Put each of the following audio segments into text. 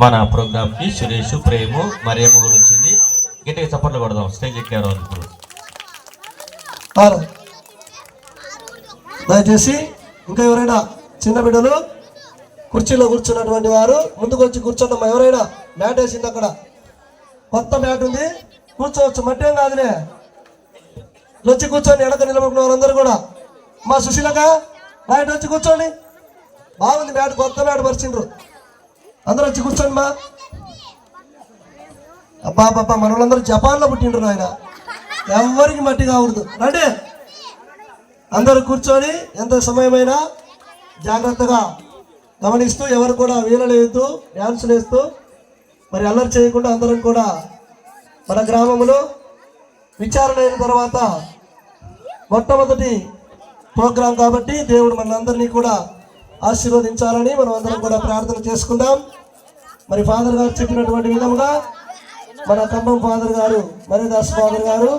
మన ప్రోగ్రామ్ కి సురేష్ ప్రేము మరియమ్మ కూడా వచ్చింది. గట్టిగా చప్పట్లు కొడదాం. స్టేజ్ ఎక్కారు ఇప్పుడు. దయచేసి ఇంకా ఎవరైనా చిన్న బిడ్డలు కుర్చీలో కూర్చున్నటువంటి వారు ముందుకు వచ్చి కూర్చోండమ్మా. ఎవరైనా మ్యాట్ వేసింది అక్కడ కొత్త మ్యాట్ ఉంది, కూర్చోవచ్చు. మట్టేం కాదులే, వచ్చి కూర్చొని ఎడక నిలబడిన వాళ్ళందరూ కూడా. మా సుశీలక బయట వచ్చి కూర్చోండి. బాగుంది మ్యాట్, కొత్త మ్యాట్ పరిచిండ్రు. అందరూ వచ్చి కూర్చోండి మా. అబ్బా బాబా మన వాళ్ళందరూ జపాన్లో పుట్టిండ్రు ఆయన, ఎవరికి మట్టి కాకూడదు. రండి అందరూ కూర్చొని ఎంత సమయమైనా జాగ్రత్తగా గమనిస్తూ ఎవరు కూడా వీలలు వేస్తూ డ్యాన్సులు వేస్తూ మరి అల్లరి చేయకుండా అందరం కూడా మన గ్రామంలో విచారణ అయిన తర్వాత మొట్టమొదటి ప్రోగ్రాం కాబట్టి దేవుడు మనందరినీ కూడా ఆశీర్వదించాలని మనం అందరం కూడా ప్రార్థన చేసుకుందాం. మరి ఫాదర్ గారు చెప్పినటువంటి విధముగా మన ఖమ్మం ఫాదర్ గారు మరిదాస్ ఫాదర్ గారు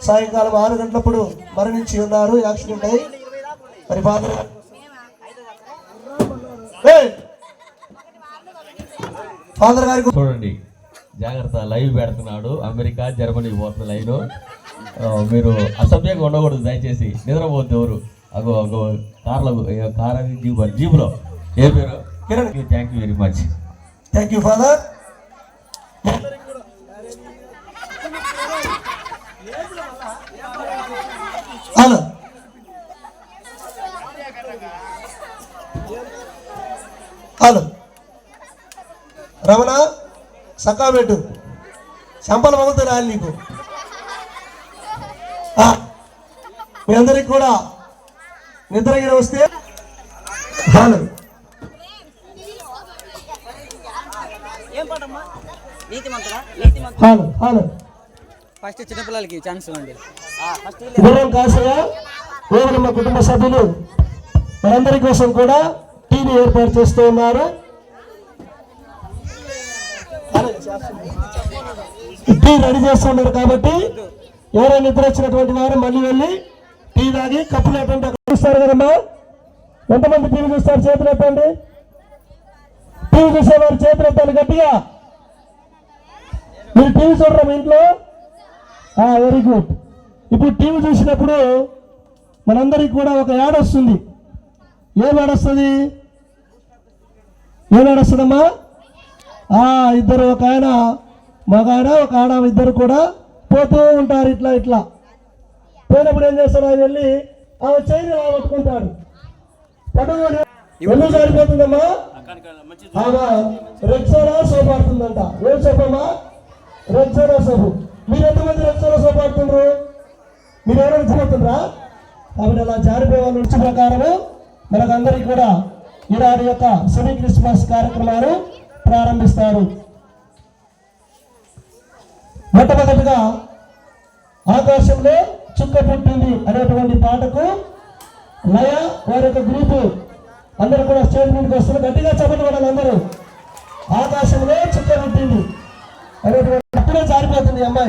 సాయంకాలం 6 గంటలప్పుడు మరణించి ఉన్నారు, యాక్సిడెంట్ అయ్యి. మరి ఫాదర్ గారికి చూడండి, జాగ్రత్త. లైవ్ పెడుతున్నాడు, అమెరికా జర్మనీ పోతున్న లైవ్. మీరు అసభ్యంగా ఉండకూడదు దయచేసి. నిద్రపోద్దు ఎవరు. అగో అగో కార్లో కార్ జీబులో ఏ పేరు Kiran. Thank you very much. Thank you father. Hello hello Ramana Saka పెట్టు, చంపలు మగుతా రాలి నీకు. మీ అందరికి కూడా నిద్రగిన వస్తే హలో హలో హలో ఫస్ట్ చిన్నపిల్లలకి ఛాన్స్ ఇవ్వండి. గురం కాసయ్య మా కుటుంబ సభ్యులు మనందరి కోసం కూడా టీవీ ఏర్పాటు చేస్తూ ఉన్నారు. టీ రెడీ చేస్తున్నారు కాబట్టి ఎవరైనా నిద్ర వచ్చినటువంటి వారు మళ్ళీ వెళ్ళి టీ తాగి కప్పులు ఎట్టండి అక్కడ చూస్తారు కదమ్మా. ఎంతమంది టీవీ చూస్తారు? చేతులు ఎత్తండి. టీవీ చూసేవారు చేతులు ఎత్తాలి గట్టిగా. మీరు టీవీ చూడరా మీ ఇంట్లో? Very good. ఇప్పుడు టీవీ చూసినప్పుడు మనందరికి కూడా ఒక యాడ్ వస్తుంది. ఏం యాడ్ వస్తుంది? ఏం యాడ్ వస్తుందమ్మా? ఇద్దరు, ఒక ఆయన మగ ఆయన ఒక ఆడ, ఇద్దరు కూడా పోతూ ఉంటారు. ఇట్లా ఇట్లా పోయినప్పుడు ఏం చేస్తాడు? ఆయన వెళ్ళి ఆమె చైన్ ఇలా పట్టుకుంటాడు. పట్టుకొని ఎందుకు సరిపోతుందమ్మా? Rexona soap ఆడుతుందంట. ఏం సోప్ అమ్మా? రెక్సోనా సోపు. మీరు ఎంతమంది రెక్సోనా సోప్ ఆడుతుండ్రు? మీరు ఎవరైనా చదువుతుండ్రా? కాబట్టి అలా జారిపోయే వాళ్ళు వచ్చే ప్రకారము మనకందరికీ కూడా ఈనాడు యొక్క సెమీ క్రిస్మస్ కార్యక్రమాలు ప్రారంభిస్తారు. మొట్టమొదటిగా ఆకాశంలో చుక్క పుట్టింది అనేటువంటి పాటకు లయ వారి యొక్క గ్రూపు అందరూ కూడా స్టేజ్ మీదకి వస్తున్నారు. గట్టిగా చెప్పండి వాళ్ళు అందరూ. ఆకాశంలో చుక్క పుట్టింది అనేటువంటి అప్పుడే జారిపోతుంది అమ్మాయి.